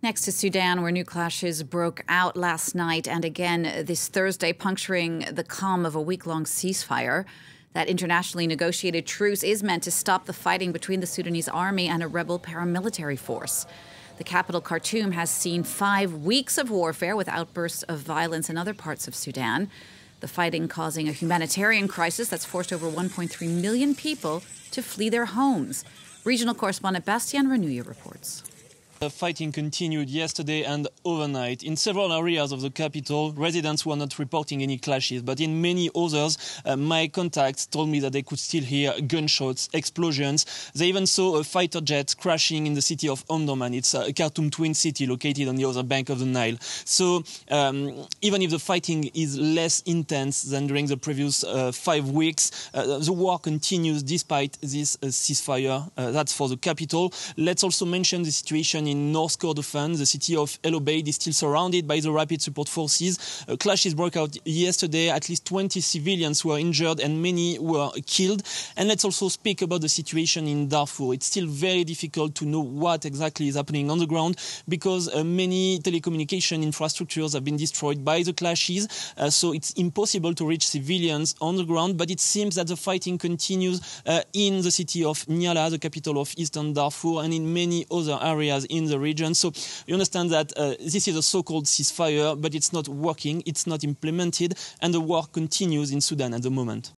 Next to Sudan, where new clashes broke out last night and again this Thursday, puncturing the calm of a week-long ceasefire. That internationally negotiated truce is meant to stop the fighting between the Sudanese army and a rebel paramilitary force. The capital, Khartoum, has seen 5 weeks of warfare with outbursts of violence in other parts of Sudan. The fighting causing a humanitarian crisis that's forced over 1.3 million people to flee their homes. Regional correspondent Bastien Renouille reports. The fighting continued yesterday and overnight. In several areas of the capital, residents were not reporting any clashes, but in many others, my contacts told me that they could still hear gunshots, explosions. They even saw a fighter jet crashing in the city of Omdurman. It's a Khartoum twin city located on the other bank of the Nile. So even if the fighting is less intense than during the previous 5 weeks, the war continues despite this ceasefire. That's for the capital. Let's also mention the situation in North Kordofan. The city of El Obeid is still surrounded by the rapid support forces. Clashes broke out yesterday. At least 20 civilians were injured and many were killed. And let's also speak about the situation in Darfur. It's still very difficult to know what exactly is happening on the ground because many telecommunication infrastructures have been destroyed by the clashes. So it's impossible to reach civilians on the ground. But it seems that the fighting continues in the city of Nyala, the capital of Eastern Darfur, and in many other areas in the region. So you understand that this is a so-called ceasefire, but it's not working, it's not implemented, and the war continues in Sudan at the moment.